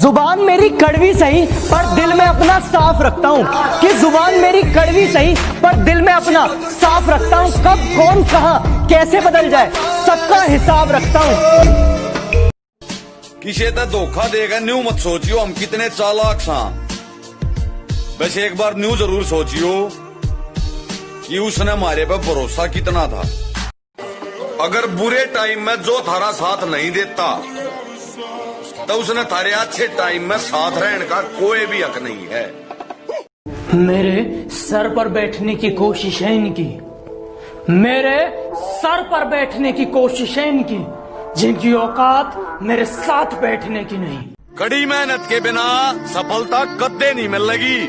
जुबान मेरी कड़वी सही पर दिल में अपना साफ रखता हूँ। कि जुबान मेरी कड़वी सही पर दिल में अपना साफ रखता हूँ। कब कौन कहाँ कैसे बदल जाए सबका हिसाब रखता हूँ। किसी तो धोखा देगा न्यू मत सोचियो हम कितने चालाक सा। वैसे एक बार न्यू जरूर सोचियो कि उसने हमारे पे भरोसा कितना था। अगर बुरे टाइम में जो थारा साथ नहीं देता तो उसने थारे अच्छे टाइम में साथ रहने का कोई भी हक नहीं है। मेरे सर पर बैठने की कोशिश है इनकी, मेरे सर पर बैठने की कोशिश है इनकी, जिनकी औकात मेरे साथ बैठने की नहीं। कड़ी मेहनत के बिना सफलता कदे नहीं मिलेगी,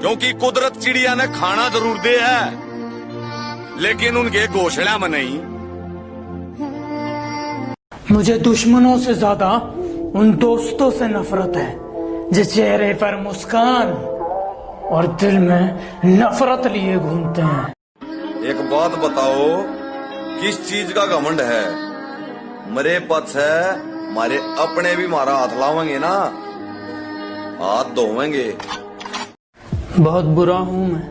क्योंकि कुदरत चिड़िया ने खाना जरूर दे है लेकिन उनके घोंसला में नहीं। मुझे दुश्मनों से ज्यादा उन दोस्तों से नफरत है जिस चेहरे पर मुस्कान और दिल में नफरत लिए घूमते हैं। एक बात बताओ, किस चीज का घमंड है? मरे पथ है, हमारे अपने भी हमारा हाथ लावेंगे ना, हाथ धोवेंगे। बहुत बुरा हूं मैं,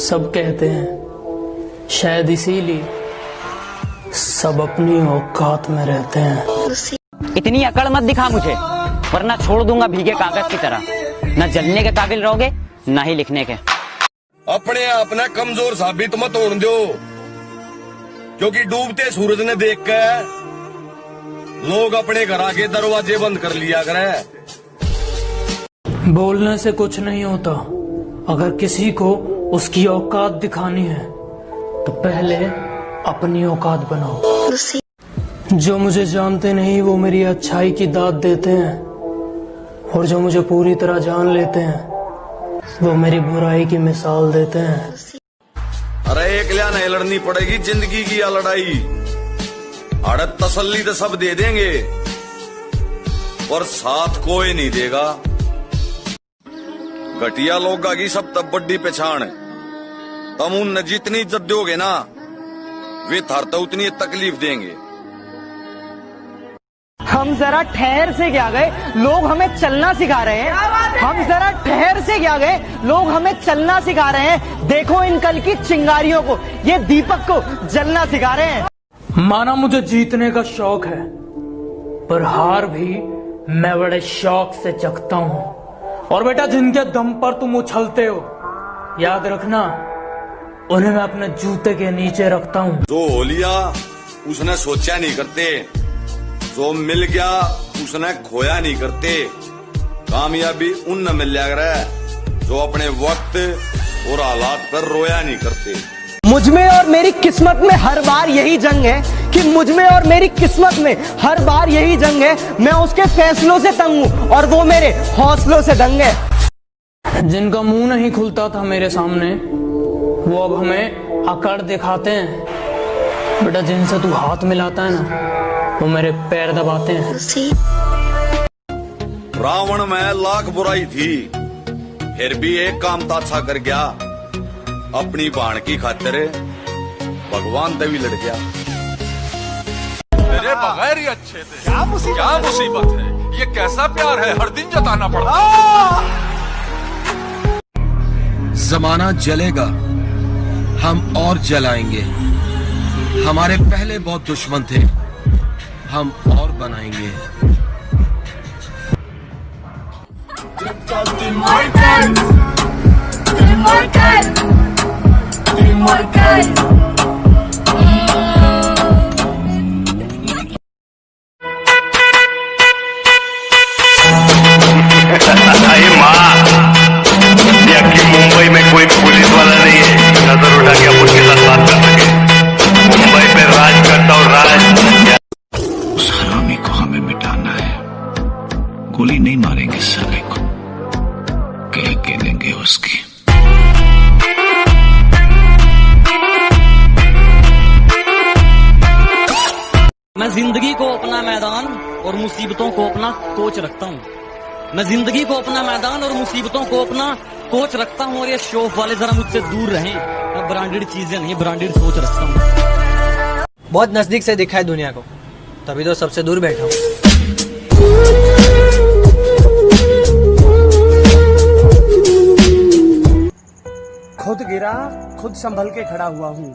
सब कहते हैं, शायद इसीलिए सब अपनी औकात में रहते हैं। इतनी अकड़ मत दिखा मुझे, वरना छोड़ दूंगा भीगे कागज की तरह। न जलने के काबिल रहोगे न ही लिखने के। अपने आप ने कमजोर साबित मत होने दो, क्योंकि डूबते सूरज ने देख कर लोग अपने घर आके दरवाजे बंद कर लिया करे। बोलने से कुछ नहीं होता, अगर किसी को उसकी औकात दिखानी है तो पहले अपनी औकात बनाओ। जो मुझे जानते नहीं वो मेरी अच्छाई की दाद देते हैं, और जो मुझे पूरी तरह जान लेते हैं वो मेरी बुराई की मिसाल देते हैं। अरे एक लिया नहीं लड़नी पड़ेगी जिंदगी की या लड़ाई। अड़त तसल्ली तो सब दे देंगे पर साथ कोई नहीं देगा। घटिया लोग की सब तब बड्डी पहचान है। तुम उन जितनी इज्जत दोगे ना वे थार तो उतनी तकलीफ देंगे। हम जरा ठहर से क्या गए, लोग हमें चलना सिखा रहे हैं। हम जरा ठहर से क्या गए, लोग हमें चलना सिखा रहे हैं। देखो इन कल की चिंगारियों को, ये दीपक को जलना सिखा रहे हैं। माना मुझे जीतने का शौक है, पर हार भी मैं बड़े शौक से चखता हूँ। और बेटा, जिनके दम पर तुम उछलते हो, याद रखना उन्हें मैं अपने जूते के नीचे रखता हूँ। जो हो लिया उसने सोचा नहीं करते, जो मिल गया उसने खोया नहीं करते। कामयाबी उन न मिल जाए जो अपने वक्त और हालात पर रोया नहीं करते। मुझमें और मेरी किस्मत में हर बार यही जंग है कि मुझमें और मेरी किस्मत में हर बार यही जंग है। मैं उसके फैसलों से तंग हूँ और वो मेरे हौसलों से दंग है। जिनका मुंह नहीं खुलता था मेरे सामने वो अब हमें अकड़ दिखाते हैं। बेटा, जिनसे तू हाथ मिलाता है ना वो मेरे पैर दबाते हैं। रावण में लाख बुराई थी फिर भी एक काम तो अच्छा कर गया, अपनी बाण की खातिर भगवान तभी लड़ गया। मेरे बगैर ही अच्छे थे। क्या मुसीबत है, ये कैसा प्यार है, हर दिन जताना पड़ता। जमाना जलेगा, हम और जलाएंगे। हमारे पहले बहुत दुश्मन थे, हम और बनाएंगे। मुंबई में कोई पुलिस वाला नहीं है नजर उठा के अपन के साथ बात कर सके। मुंबई पे राज करता हूँ, राज। उस हरामी को हमें मिटाना है। गोली नहीं मारेंगे साले को, कह के लेंगे उसकी। मैं जिंदगी को अपना मैदान और मुसीबतों को अपना कोच रखता हूँ। मैं जिंदगी को अपना मैदान और मुसीबतों को अपना कोच रखता हूँ। और ये शौक वाले जरा मुझसे दूर रहें। मैं ब्रांडेड चीजें नहीं, ब्रांडेड सोच रखता हूँ। बहुत नजदीक से दिखा है दुनिया को, तभी तो सबसे दूर बैठा हूँ। गिरा खुद संभल के खड़ा हुआ हूँ,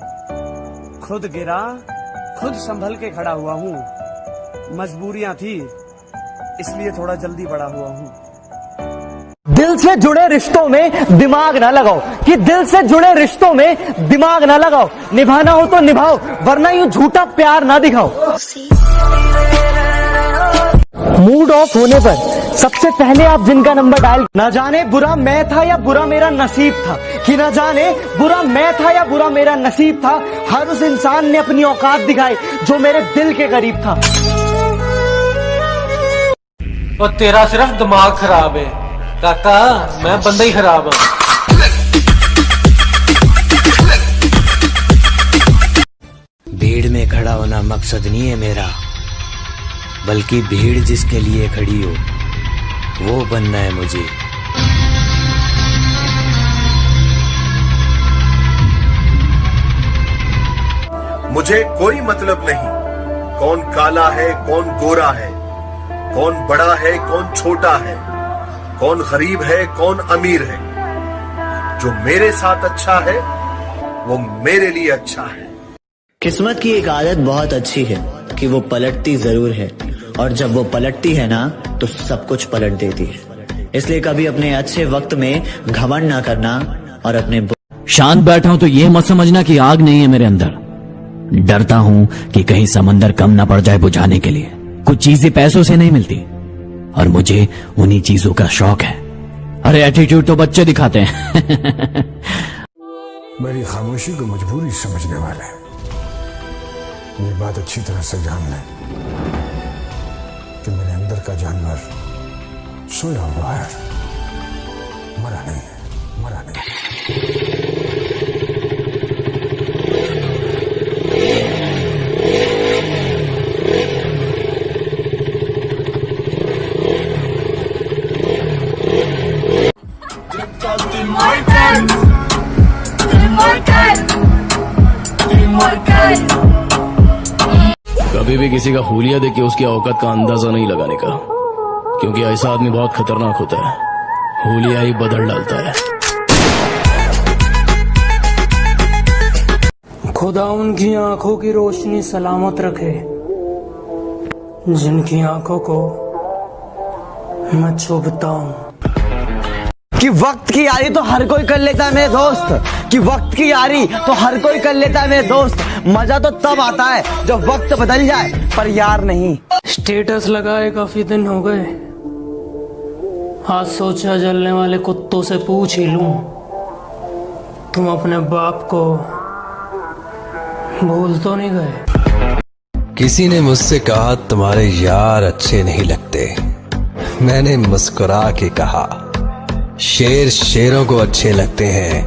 खुद गिरा खुद संभल के खड़ा हुआ हूँ, मजबूरियां थी इसलिए थोड़ा जल्दी बड़ा हुआ हूँ। दिल से जुड़े रिश्तों में दिमाग ना लगाओ, कि दिल से जुड़े रिश्तों में दिमाग ना लगाओ, निभाना हो तो निभाओ वरना यूं झूठा प्यार ना दिखाओ। मूड ऑफ होने पर सबसे पहले आप जिनका नंबर डायल, ना जाने बुरा मैं था या बुरा मेरा नसीब था, कि ना जाने बुरा मैं था या बुरा मेरा नसीब था, हर उस इंसान ने अपनी औकात दिखाई जो मेरे दिल के करीब था। और तेरा सिर्फ दिमाग खराब है काका, मैं बंदा ही खराब हूँ। भीड़ में खड़ा होना मकसद नहीं है मेरा, बल्कि भीड़ जिसके लिए खड़ी हो वो बनना है मुझे। मुझे कोई मतलब नहीं कौन काला है कौन गोरा है, कौन बड़ा है कौन छोटा है, कौन गरीब है कौन अमीर है। जो मेरे साथ अच्छा है वो मेरे लिए अच्छा है। किस्मत की एक आदत बहुत अच्छी है कि वो पलटती जरूर है, और जब वो पलटती है ना तो सब कुछ पलट देती है। इसलिए कभी अपने अच्छे वक्त में घमंड ना करना और अपने शांत बैठा हूं तो ये मत समझना कि आग नहीं है मेरे अंदर। डरता हूं कि कहीं समंदर कम ना पड़ जाए बुझाने के लिए। कुछ चीजें पैसों से नहीं मिलती और मुझे उन्हीं चीजों का शौक है। अरे एटीट्यूड तो बच्चे दिखाते हैं। मेरी खामोशी को मजबूरी समझने वाले ये बात अच्छी तरह से जान लें कि मेरे अंदर का जानवर सोया हुआ है, मरा नहीं है, मरा नहीं। कभी भी किसी का हुलिया देख के उसकी औकात का अंदाजा नहीं लगाने का, क्योंकि ऐसा आदमी बहुत खतरनाक होता है। हुलिया ही बदल डालता है। खुदा उनकी आंखों की रोशनी सलामत रखे जिनकी आंखों को मैं चुभता हूँ। कि वक्त की यारी तो हर कोई कर लेता है मेरे दोस्त, कि वक्त की यारी तो हर कोई कर लेता है मेरे दोस्त। मजा तो तब आता है जब वक्त बदल जाए पर यार नहीं। स्टेटस लगाए काफी दिन हो गए, आज सोचा जलने वाले कुत्तों से पूछ ही लूं, तुम अपने बाप को भूल तो नहीं गए? किसी ने मुझसे कहा तुम्हारे यार अच्छे नहीं लगते। मैंने मुस्कुरा के कहा शेर शेरों को अच्छे लगते हैं,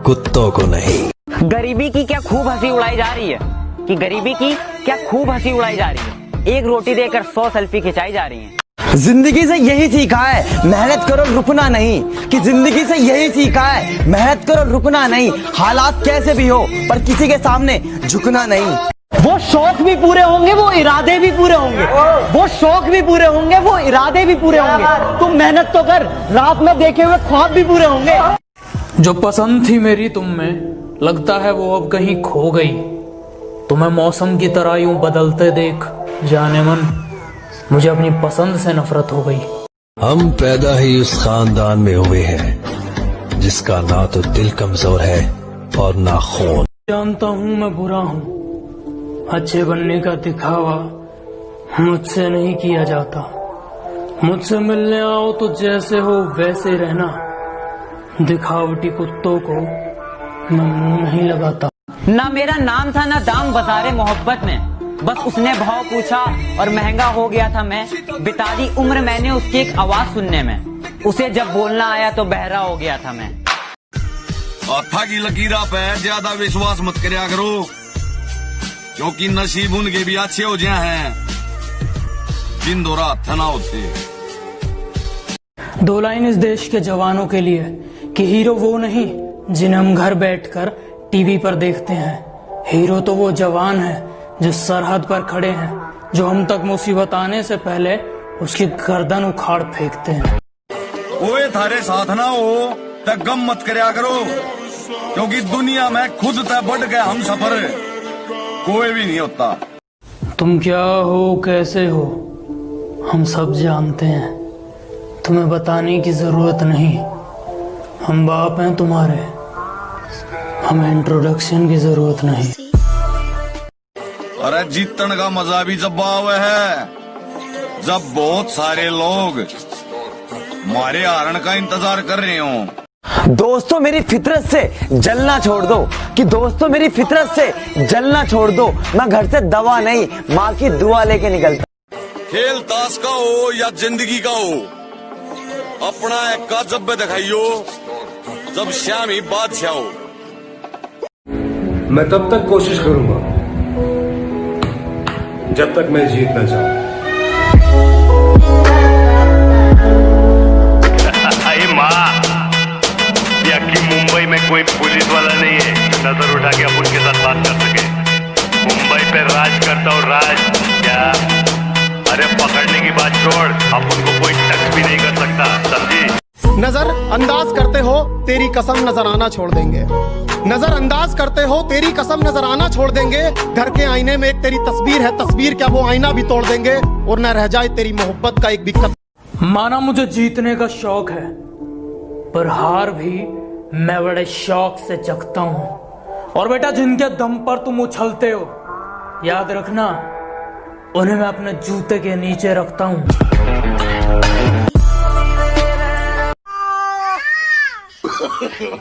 कुत्तों को नहीं। गरीबी की क्या खूब हंसी उड़ाई जा रही है, कि गरीबी की क्या खूब हंसी उड़ाई जा रही है। एक रोटी देकर 100 सेल्फी खिंचाई जा रही है। जिंदगी से यही सीखा है मेहनत करो रुकना नहीं, कि जिंदगी से यही सीखा है मेहनत करो रुकना नहीं। हालात कैसे भी हो पर किसी के सामने झुकना नहीं। वो शौक भी पूरे होंगे वो इरादे भी पूरे होंगे, वो शौक भी पूरे होंगे वो इरादे भी पूरे होंगे। तुम मेहनत तो कर, रात में देखे हुए ख्वाब भी पूरे होंगे। जो पसंद थी मेरी तुम में लगता है वो अब कहीं खो गई। तुम्हें मौसम की तरह यूं बदलते देख जाने मन मुझे अपनी पसंद से नफरत हो गई। हम पैदा ही उस खानदान में हुए हैं जिसका ना तो दिल कमजोर है और ना खून। जानता हूँ मैं बुरा हूँ, अच्छे बनने का दिखावा मुझसे नहीं किया जाता। मुझसे मिलने आओ तो जैसे हो वैसे रहना, दिखावटी कुत्तों को मैं मुंह नहीं लगाता। ना मेरा नाम था ना दाम बाजारे मोहब्बत में, बस उसने भाव पूछा और महंगा हो गया था मैं। बिता दी उम्र मैंने उसकी एक आवाज सुनने में, उसे जब बोलना आया तो बहरा हो गया था मैं। हाथा की लकीरा पे ज्यादा विश्वास मत करया करो, क्योंकि नसीब उनके भी अच्छे हो जाए हैं दिन दो रात ना होते। दो लाइन इस देश के जवानों के लिए कि हीरो वो नहीं जिन्हें हम घर बैठकर टीवी पर देखते हैं। हीरो तो वो जवान है जो सरहद पर खड़े हैं, जो हम तक मुसीबत आने से पहले उसकी गर्दन उखाड़ फेंकते हैं। ओए थारे साथ ना हो तो गम मत करया करो, क्योंकि दुनिया में खुद तय बढ़ गए हम सफर कोई भी नहीं होता। तुम क्या हो, कैसे हो, हम सब जानते हैं। तुम्हें बताने की जरूरत नहीं। हम बाप हैं तुम्हारे, हमें इंट्रोडक्शन की जरूरत नहीं। अरे जीतने का मजा भी जब आवे है, जब बहुत सारे लोग हमारे हारण का इंतजार कर रहे हो। दोस्तों मेरी फितरत से जलना छोड़ दो, कि दोस्तों मेरी फितरत से जलना छोड़ दो। मैं घर से दवा नहीं, माँ की दुआ लेके निकलता। खेल ताश का हो या जिंदगी का हो, अपना एक का जब दिखाइयो जब श्याम ही बादशाह हो। मैं तब तक कोशिश करूंगा जब तक मैं जीतना चाहूं। माँ, कि मुंबई में कोई पुलिस वाला नहीं है जो नजर उठा के अपन के साथ बात कर सके। मुंबई पे राज करता हूँ, राज क्या? अरे पकड़ने की बात छोड़, अपन को कोई टच भी नहीं कर सकता, समझी? नजर अंदाज करते हो तेरी कसम नजर आना छोड़ देंगे। नजर अंदाज करते हो तेरी कसम नजर आना छोड़ देंगे। घर के आईने में एक तेरी तस्वीर है, तस्वीर क्या वो आईना भी तोड़ देंगे, और न रह जाए तेरी मोहब्बत का एक भी माना मुझे जीतने का शौक है, पर हार भी मैं बड़े शौक से जगता हूं। और बेटा, जिनके दम पर तुम उछलते हो, याद रखना उन्हें मैं अपने जूते के नीचे रखता हूं।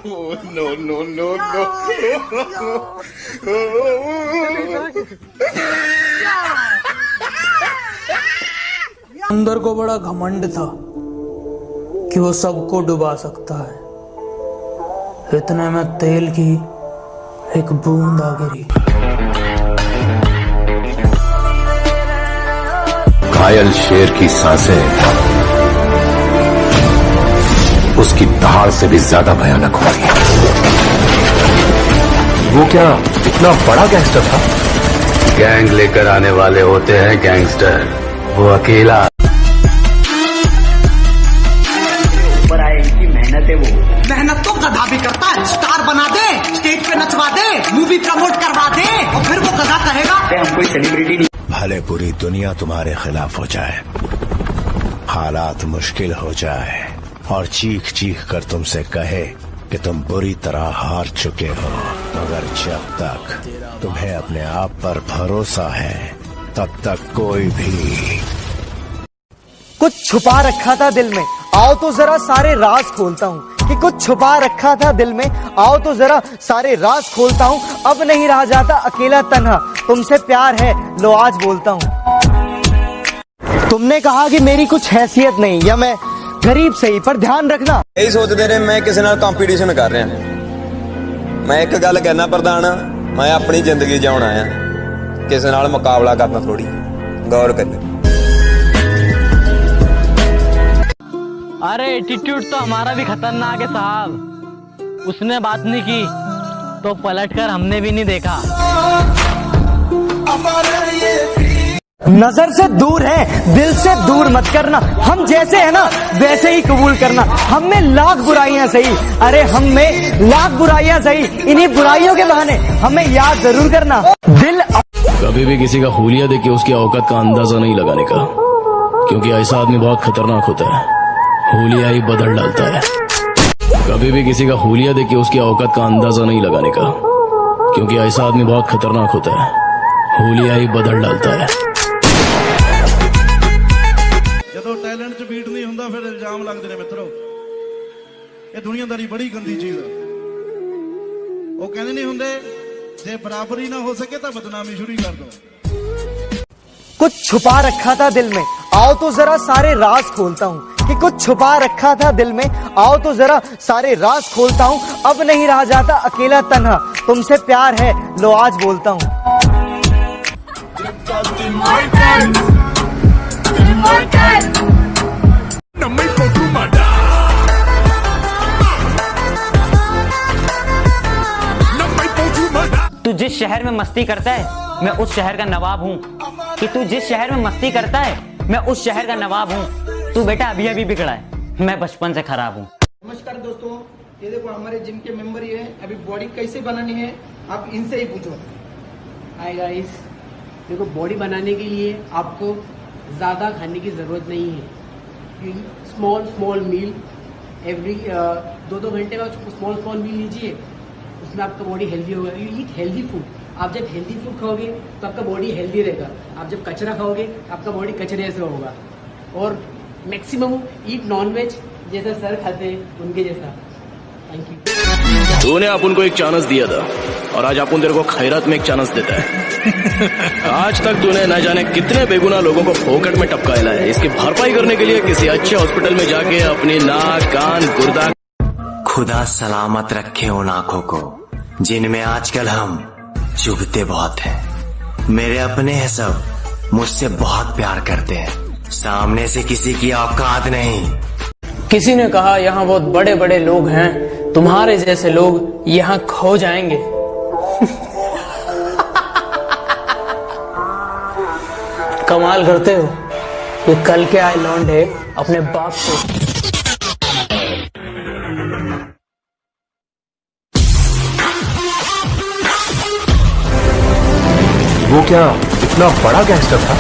No no no no. अंदर को बड़ा घमंड था कि वो सबको डुबा सकता है। इतने में तेल की एक बूंद आ गिरी। घायल शेर की सांसें उसकी दहाड़ से भी ज्यादा भयानक होती है। वो क्या इतना बड़ा गैंगस्टर था? गैंग लेकर आने वाले होते हैं गैंगस्टर, वो अकेला। ऊपर आए इनकी मेहनत है, वो मेहनत तो गधा भी करता है। स्टार बना दे, स्टेज पे नचवा दे, मूवी प्रमोट करवा दे, और फिर वो गधा कहेगा हम कोई सेलिब्रिटी नहीं। भले पूरी दुनिया तुम्हारे खिलाफ हो जाए, हालात मुश्किल हो जाए, और चीख चीख कर तुमसे कहे कि तुम बुरी तरह हार चुके हो, मगर जब तक तुम्हें अपने आप पर भरोसा है, तब तक कोई भी। कुछ छुपा रखा था दिल में, आओ तो जरा सारे राज खोलता हूँ। कि कुछ छुपा रखा था दिल में, आओ तो जरा सारे राज खोलता हूँ। अब नहीं रहा जाता अकेला तन्हा, तुमसे प्यार है लो आज बोलता हूँ। तुमने कहा कि मेरी कुछ हैसियत नहीं, या मैं गरीब सही, पर ध्यान रखना यही सोचते रहे मैं किसी नाल कंपीटिशन कर रहा। मैं एक गल कहना प्रधान, मैं अपनी जिंदगी जिउण आया, किसी नाल मुकाबला करना थोड़ी। गौर कर ले। अरे एटीट्यूड तो हमारा भी खतरनाक है साहब। उसने बात नहीं की तो पलटकर हमने भी नहीं देखा। नजर से दूर है, दिल से दूर मत करना। हम जैसे है ना वैसे ही कबूल करना। हम में लाख बुराइयां सही, अरे हम में लाख बुराइयां सही, इन्हीं बुराइयों के बहाने हमें याद जरूर करना। दिल कभी भी किसी का हुलिया देख के उसकी औकात का अंदाजा नहीं लगाने का, क्योंकि ऐसा आदमी बहुत खतरनाक होता है, हुलिया ही बदल डालता है। कभी भी किसी का हुलिया देख के उसकी औकात का अंदाजा नहीं लगाने का, क्योंकि ऐसा आदमी बहुत खतरनाक होता है, हुलिया ही बदल डालता है। ਜਦੋਂ ਟੈਲੈਂਟ 'ਚ ਬੀਟ ਨਹੀਂ ਹੁੰਦਾ ਫਿਰ ਇਲਜ਼ਾਮ ਲੱਗਦੇ ਨੇ ਮਿੱਤਰੋ। ਇਹ ਦੁਨੀਆਦਾਰੀ ਬੜੀ ਗੰਦੀ ਚੀਜ਼ ਹੈ। ਉਹ ਕਹਿੰਦੇ ਨਹੀਂ ਹੁੰਦੇ ਜੇ ਬਰਾਬਰੀ ਨਾ ਹੋ ਸਕੇ ਤਾਂ ਬਦਨਾਮੀ ਸ਼ੁਰੂ ਕਰ ਦੋ। कुछ छुपा रखा था दिल में, आओ तो जरा सारे राज खोलता हूँ। कि कुछ छुपा रखा था दिल में, आओ तो जरा सारे राज खोलता हूँ। अब नहीं रहा जाता अकेला तन्हा, तुमसे प्यार है लो आज बोलता हूँ। तू जिस शहर में मस्ती करता है मैं उस शहर का नवाब हूँ। कि तू जिस शहर में मस्ती करता है मैं उस शहर का नवाब हूँ। तू बेटा अभी अभी बिगड़ा है, मैं बचपन से खराब हूँ। नमस्कार दोस्तों, ये देखो हमारे जिम के मेंबर ही है। अभी बॉडी कैसे बनानी है आप इनसे ही पूछो। हाय गाइस, देखो बॉडी बनाने के लिए आपको ज़्यादा खाने की ज़रूरत नहीं है। स्मॉल मील एवरी 2-2 घंटे का स्मॉल मील लीजिए, उसमें आपका बॉडी हेल्दी होगा। You eat healthy food. आप जब हेल्दी फूड खाओगे तो आपका बॉडी हेल्दी रहेगा। आप जब कचरा खाओगे आपका बॉडी कचरे से होगा। और मैक्सिमम ईट नॉनवेज, जैसा सर खाते हैं उनके जैसा। Thank you. तूने अपन को एक चांस दिया था और आज अपन तेरे को खैरात में एक चांस देता है। आज तक तूने न जाने कितने बेगुनाह लोगों को फोकट में टपकाया है। इसकी भरपाई करने के लिए किसी अच्छे हॉस्पिटल में जाके अपनी नाक, कान, गुर्दा। खुदा सलामत रखे उन आंखों को जिनमें आजकल हम चुभते बहुत हैं। मेरे अपने हैं सब, मुझसे बहुत प्यार करते हैं, सामने से किसी की औकात नहीं। किसी ने कहा यहाँ बहुत बड़े बड़े लोग हैं, तुम्हारे जैसे लोग यहाँ खो जाएंगे। कमाल करते हो, ये कल के आए लौंडे अपने बाप को। वो क्या इतना बड़ा गैंगस्टर था?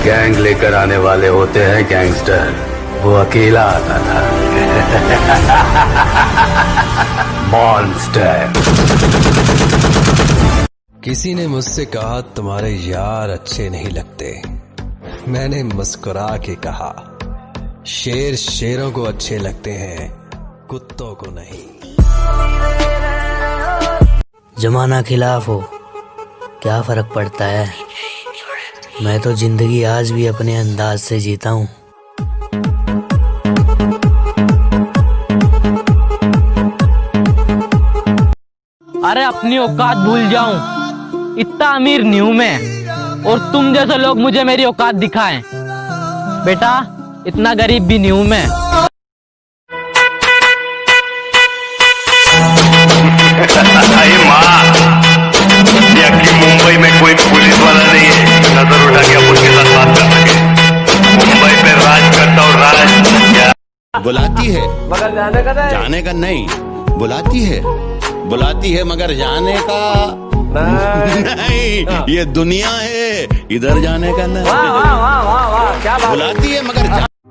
गैंग लेकर आने वाले होते हैं गैंगस्टर, वो अकेला आता था। मॉन्स्टर। किसी ने मुझसे कहा तुम्हारे यार अच्छे नहीं लगते। मैंने मुस्कुरा के कहा शेर शेरों को अच्छे लगते हैं, कुत्तों को नहीं। जमाना खिलाफ हो क्या फर्क पड़ता है, मैं तो जिंदगी आज भी अपने अंदाज से जीता हूँ। अरे अपनी औकात भूल जाऊं, इतना अमीर नहीं हूं मैं, और तुम जैसे लोग मुझे मेरी औकात दिखाएं। बेटा इतना गरीब भी नहीं हूं मैं। अरे माँ, या कि मुंबई में कोई पुलिस वाला नहीं है जो नजर उठा के अपन के साथ बात कर सके। मुंबई पे राज करता और राज क्या बुलाती है मगर जाने का नहीं, बुलाती है मगर जाने का नहीं। ये दुनिया है, इधर जाने का नहीं। क्या बात। बुलाती है मगर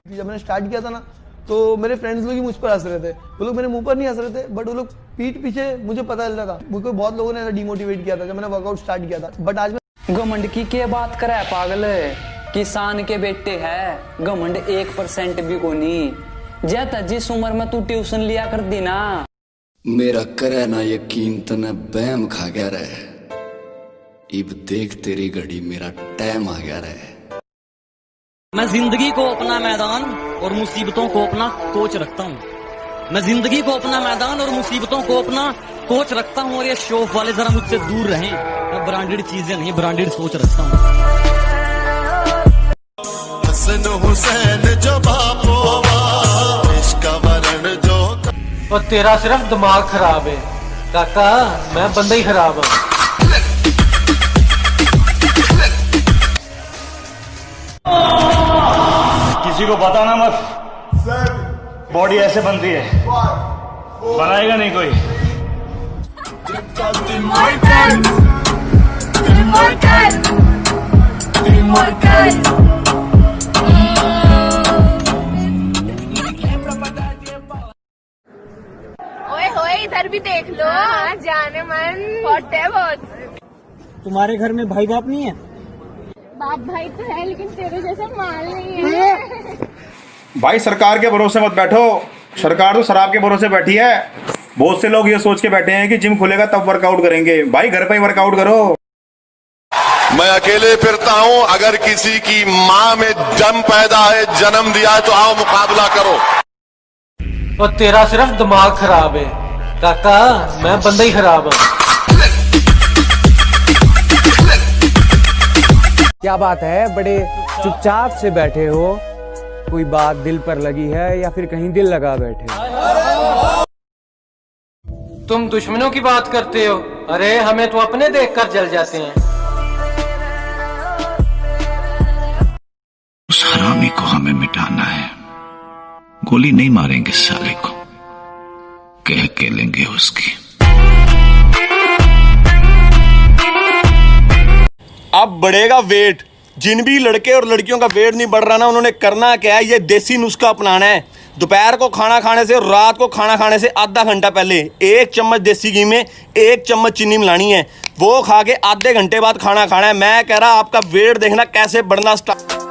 जब मैंने स्टार्ट किया था ना, तो मेरे फ्रेंड्स लोग ही मुझ पर हंस रहे थे। वो लोग मेरे मुंह पर नहीं हंस रहे थे, बट वो लोग पीठ पीछे मुझे पता चल रहा था। मुझे बहुत लोगों ने ऐसा डिमोटिवेट किया था जब मैंने वर्कआउट स्टार्ट किया था। बट आज मैं घमंड की क्या बात करे पागल, किसान के बेटे है, घमंड 1% भी को नहीं। जैता जिस उम्र में तू ट्यूशन लिया कर दी ना, मेरा करे ना यकीन तने बैम खा गया रहे। इब देख तेरी घड़ी मेरा टाइम आ गया रहे। मैं जिंदगी को अपना मैदान और मुसीबतों को अपना कोच रखता हूँ। मैं जिंदगी को अपना मैदान और मुसीबतों को अपना कोच रखता हूँ। और ये शौक वाले जरा मुझसे दूर रहें। मैं ब्रांडेड चीजें नहीं, ब्रांडेड सोच रखता हूँ। और तेरा सिर्फ दिमाग खराब है काका, मैं बंदा ही खराब हूँ। किसी को बताना मत, बॉडी ऐसे बनती है, बनाएगा नहीं कोई। ओए होए इधर भी देख लो, जाने मन हॉट है बहुत। तुम्हारे घर में भाई बाप नहीं है? बाप भाई तो है लेकिन तेरे जैसा माल नहीं है। भाई सरकार के भरोसे मत बैठो, सरकार तो शराब के भरोसे बैठी है। बहुत से लोग ये सोच के बैठे हैं कि जिम खुलेगा तब वर्कआउट करेंगे। भाई घर पे ही वर्कआउट करो। मैं अकेले फिरता हूँ, अगर किसी की माँ में जम पैदा है, जन्म दिया है, तो आओ मुकाबला करो। और तेरा सिर्फ दिमाग खराब है काका, मैं बंदा ही खराब हूँ। क्या बात है, बड़े चुपचाप से बैठे हो? कोई बात दिल पर लगी है या फिर कहीं दिल लगा बैठे? तुम दुश्मनों की बात करते हो, अरे हमें तो अपने देखकर जल जाते हैं। उस हरामी को हमें मिटाना है। गोली नहीं मारेंगे साले को, कह के लेंगे उसकी। अब बढ़ेगा वेट। जिन भी लड़के और लड़कियों का वेट नहीं बढ़ रहा ना, उन्होंने करना क्या है, ये देसी नुस्खा अपनाना है। दोपहर को खाना खाने से और रात को खाना खाने से आधा घंटा पहले 1 चम्मच देसी घी में 1 चम्मच चीनी मिलानी है। वो खा के आधे घंटे बाद खाना खाना है। मैं कह रहा आपका वेट देखना कैसे बढ़ना स्टार्ट।